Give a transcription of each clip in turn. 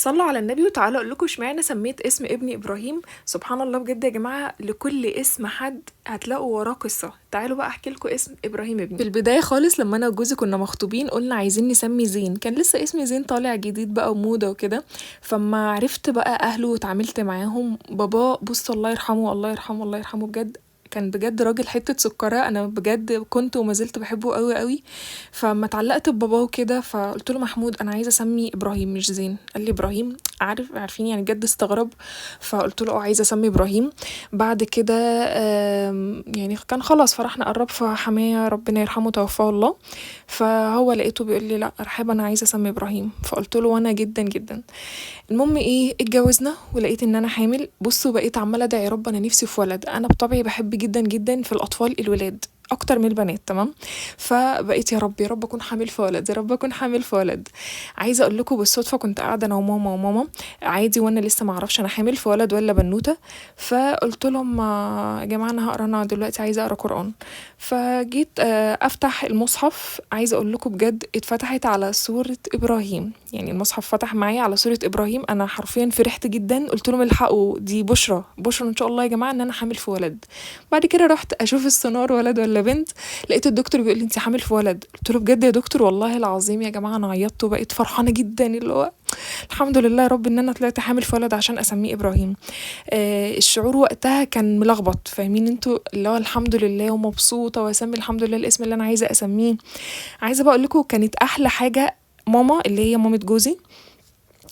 صلوا على النبي وتعالوا اقول لكم اشمعنى سميت اسم ابني ابراهيم. سبحان الله بجد يا جماعه، لكل اسم حد هتلاقوا وراه قصه. تعالوا بقى احكي لكم اسم ابراهيم ابني. في البدايه خالص لما انا وجوزي كنا مخطوبين قلنا عايزين نسمي زين، كان لسه اسم زين طالع جديد بقى وموضه وكده. فما عرفت بقى اهله واتعاملت معاهم، بابا بص الله يرحمه الله يرحمه الله يرحمه بجد، كان بجد راجل حته سكره، انا بجد كنت وما زلت بحبه قوي قوي. فما اتعلقت بباباه وكده، فقلت له محمود انا عايزه اسمي ابراهيم مش زين. قال لي ابراهيم؟ عارفين يعني بجد استغرب. فقلت له عايزه اسمي ابراهيم. بعد كده يعني كان خلاص فرحنا قرب، فحماية ربنا يرحمه توفاه الله. فهو لقيته بيقول لي لا رحاب انا عايزه اسمي ابراهيم، فقلت له وانا جدا جدا. المهم ايه، اتجوزنا ولقيت ان انا حامل. بصوا بقيت عماله ادعي يا رب انا نفسي في ولد، انا بطبعي بحب جدا جدا في الاطفال الولاد اكتر من البنات، تمام. فبقيت يا رب يا رب اكون حامل في ولد، يا رب اكون حامل في ولد. عايزه اقول لكم بالصدفه كنت قاعده انا وماما عادي، وانا لسه ما اعرفش انا حامل في ولد ولا بنوته. فقلت لهم يا جماعه انا هقرا، انا دلوقتي عايزه اقرا قران. فجيت افتح المصحف، عايزه اقول لكم بجد اتفتحت على سوره ابراهيم، يعني المصحف فتح معايا على سوره ابراهيم. انا حرفيا فرحت جدا، قلت لهم الحقوا دي بشرى بشرى ان شاء الله يا جماعه ان انا حامل في ولد. بعد كده رحت اشوف السونار ولد ولا بنت، لقيت الدكتور بيقول لي انت حامل في ولد. قلت له بجد يا دكتور؟ والله العظيم يا جماعه انا عيطت وبقيت فرحانه جدا، اللي هو الحمد لله يا رب ان انا طلعت حامل في ولد عشان اسميه ابراهيم. الشعور وقتها كان ملخبط، فاهمين انتوا، اللي هو الحمد لله ومبسوطه واسمي الحمد لله الاسم اللي انا عايزه اسميه. عايزه بقى اقول لكم كانت احلى حاجه ماما اللي هي مامة جوزي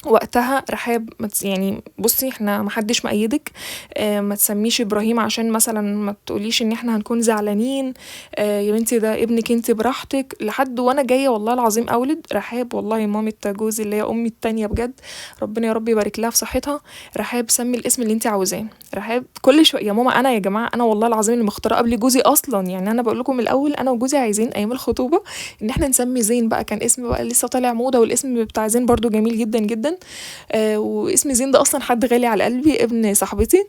وقتها رحاب يعني بصي احنا محدش مأيدك، ما تسميش ابراهيم عشان مثلا ما تقوليش ان احنا هنكون زعلانين. يا بنتي ده ابنك انت براحتك. لحد وانا جايه والله العظيم اولد رحاب، والله مامة جوزي اللي هي امي التانية بجد، ربنا يا رب يبارك لها في صحتها، رحاب سمي الاسم اللي انت عاوزاه. رحاب كل شويه يا ماما، انا يا جماعه انا والله العظيم اللي مختاره قبل جوزي اصلا، يعني انا بقول لكم من الاول انا وجوزي عايزين ايام الخطوبه ان احنا نسمي زين بقى، كان اسم بقى لسه طالع موضه، والاسم بتاع زين برضو جميل جدا جدا. واسم زين ده اصلا حد غالي على قلبي، ابن صاحبتي.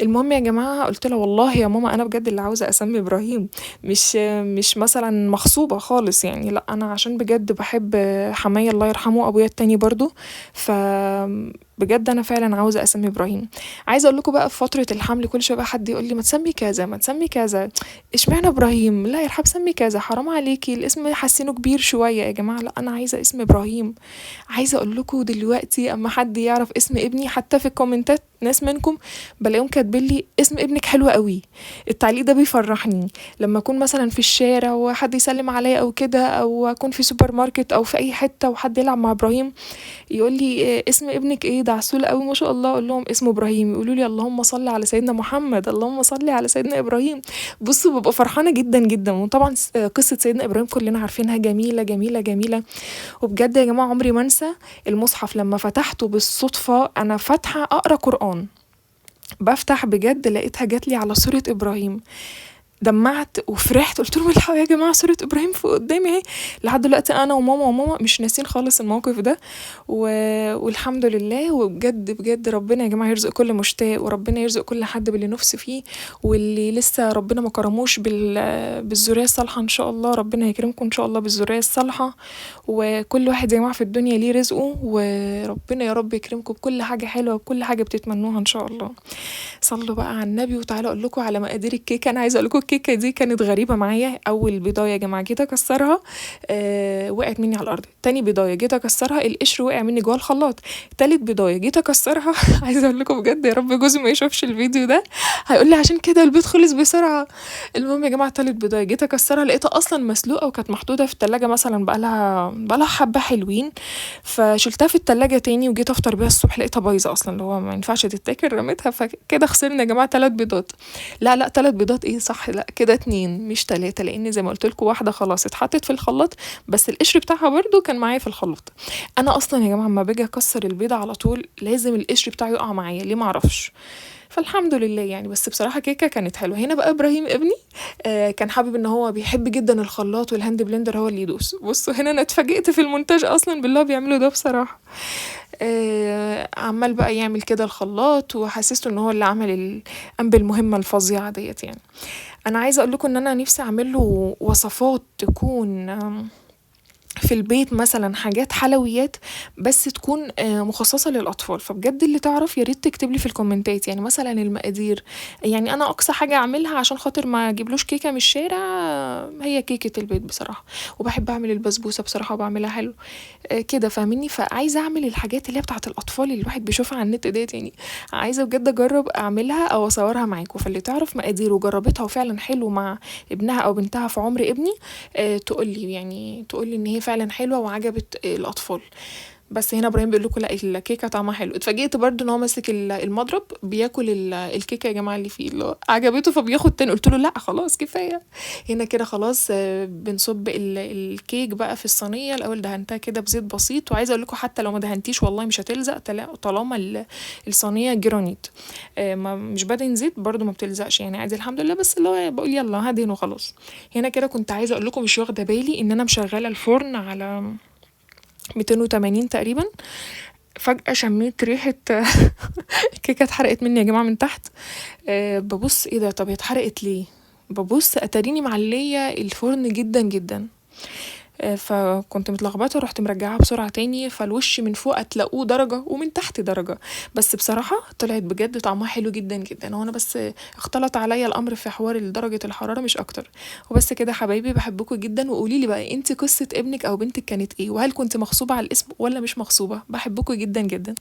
المهم يا جماعه قلت له والله يا ماما انا بجد اللي عاوزه اسمي ابراهيم، مش مثلا مغصوبه خالص يعني، لا انا عشان بجد بحب حماية الله يرحمه ابويا التاني برضو. ف بجد انا فعلا عاوزه اسمي ابراهيم. عايزه اقول لكم بقى في فتره الحمل كل شويه بقى حد يقول لي ما تسمي كذا ما تسمي كذا، اشمعنى ابراهيم؟ لا يا رحاب سمي كذا، حرام عليكي الاسم حاسينه كبير شويه يا جماعه، لا انا عايزه اسم ابراهيم. عايزه اقول لكم دلوقتي اما حد يعرف اسم ابني حتى في الكومنتات ناس منكم بلاقيهم كاتبين لي اسم ابنك حلو قوي. التعليق ده بيفرحني، لما اكون مثلا في الشارع وحد يسلم عليا او كده، او اكون في سوبر ماركت او في اي حته وحد يلعب مع ابراهيم يقول لي إيه اسم ابنك؟ ايه ده عسول قوي ما شاء الله. اقول لهم اسمه ابراهيم، يقولوا لي اللهم صل على سيدنا محمد اللهم صل على سيدنا ابراهيم. بصوا ببقى فرحانه جدا جدا. وطبعا قصه سيدنا ابراهيم كلنا عارفينها، جميله جميله جميله. وبجد يا جماعه عمري ما انسى المصحف لما فتحته بالصدفه، انا فاتحه اقرا قران بفتح بجد لقيتها جات لي على سوره ابراهيم، دمعت وفرحت، قلت لهم الحقوا يا جماعه سوره ابراهيم فوق قدامي اهي. لحد دلوقتي انا وماما مش ناسين خالص الموقف ده. و... والحمد لله. وبجد بجد ربنا يا جماعه يرزق كل مشتاق، وربنا يرزق كل حد باللي نفسه فيه، واللي لسه ربنا ما كرموش بالذريه الصالحه ان شاء الله ربنا يكرمكم ان شاء الله بالذريه الصالحه. وكل واحد يا جماعه في الدنيا ليه رزقه، وربنا يا رب يكرمكم بكل حاجه حلوه وبكل حاجه بتتمنوها ان شاء الله. صلوا بقى على النبي وتعالوا اقول لكم على مقادير الكيكه. انا عايزه اقول لكم الكيكه دي كانت غريبه معايا. اول بيضايه يا جماعه جيت اكسرها وقعت مني على الارض. تاني بيضايه جيت اكسرها القشر وقع مني جوه الخلاط. تالت بيضايه جيت اكسرها عايزه اقول لكم بجد يا رب جوزي ما يشوفش الفيديو ده، هيقول لي عشان كده البيض خلص بسرعه. المهم يا جماعه تالت بيضايه جيت اكسرها لقيتها اصلا مسلوقه وكانت محطوطه في التلاجة مثلا بقالها حبه حلوين. فشلتها في التلاجة تاني وجيت افطر بيها الصبح لقيتها بايظه اصلا، اللي هو ما ينفعش تتاكل، رميتها. فكده خسرنا يا جماعه 3 بيضات. لا 3 بيضات ايه صح، لا كده 2 مش 3، لان زي ما قلت لكم واحده خلاص اتحطت في الخلاط بس القشر بتاعها برضو كان معايا في الخلاط. انا اصلا يا جماعه لما باجي اكسر البيضه على طول لازم القشر بتاعه يقع معايا، ليه معرفش. فالحمد لله يعني. بس بصراحه كيكه كانت حلوه. هنا بقى ابراهيم ابني كان حابب ان هو بيحب جدا الخلاط والهاند بلندر هو اللي يدوس. بصوا هنا انا اتفاجئت في المونتاج اصلا باللي هو بيعمله ده بصراحه. عمال بقى يعمل كده الخلاط وحسسته ان هو اللي عمل قام بالمهمه الفظيعه ديت يعني. انا عايزه اقول لكم ان انا نفسي اعمل له وصفات تكون في البيت مثلا حاجات حلويات بس تكون مخصصة للأطفال. فبجد اللي تعرف يا ريت تكتب لي في الكومنتات، يعني مثلا المقادير. يعني أنا أقصى حاجة أعملها عشان خاطر ما أجيبلوش كيكة من الشارع هي كيكة البيت بصراحة. وبحب أعمل البسبوسة بصراحة وبعملها حلو كده، فاهميني؟ فعايزة أعمل الحاجات اللي هي بتاعة الأطفال اللي الواحد بيشوفها على النت ديت، يعني عايزة بجد أجرب أعملها أو أصورها معاكم. فاللي تعرف مقادير وجربتها وفعلا حلو مع ابنها أو بنتها في عمر ابني تقولي، يعني تقولي ان هي فعلا حلوه وعجبت الاطفال. بس هنا ابراهيم بيقول لكم لا الكيكه طعمها حلو. اتفاجئت برضو ان هو ماسك المضرب بياكل الكيكه يا جماعه اللي فيه، اللي هو عجبته فبياخد تاني. قلت له لا خلاص كفايه. هنا كده خلاص بنصب الكيك بقى في الصينيه. الاول دهنتها كده بزيت بسيط، وعايزه اقول لكم حتى لو ما دهنتيش والله مش هتلزق طالما الصينيه جرانيت مش بدهن زيت برضو ما بتلزقش يعني عادي الحمد لله. بس اللي هو بقول يلا هدهن وخلاص. هنا كده كنت عايزه اقول لكم مش واخده بالي ان انا مشغله الفرن على 280 تقريبا. فجأة شميت ريحة الكيكة اتحرقت مني يا جماعة من تحت. ببص ايه ده، طب هي اتحرقت ليه؟ ببص اتاريني معلية الفرن جدا جدا. فكنت متلخبطه، رحت مرجعاها بسرعه تاني. فالوش من فوق هتلاقوه درجه ومن تحت درجه. بس بصراحه طلعت بجد طعمها حلو جدا جدا. وانا بس اختلط عليا الامر في حوار درجه الحراره مش اكتر. وبس كده حبايبي، بحبكم جدا. وقولي لي بقى انت قصه ابنك او بنتك كانت ايه، وهل كنت مغصوبه على الاسم ولا مش مغصوبه؟ بحبكم جدا جدا.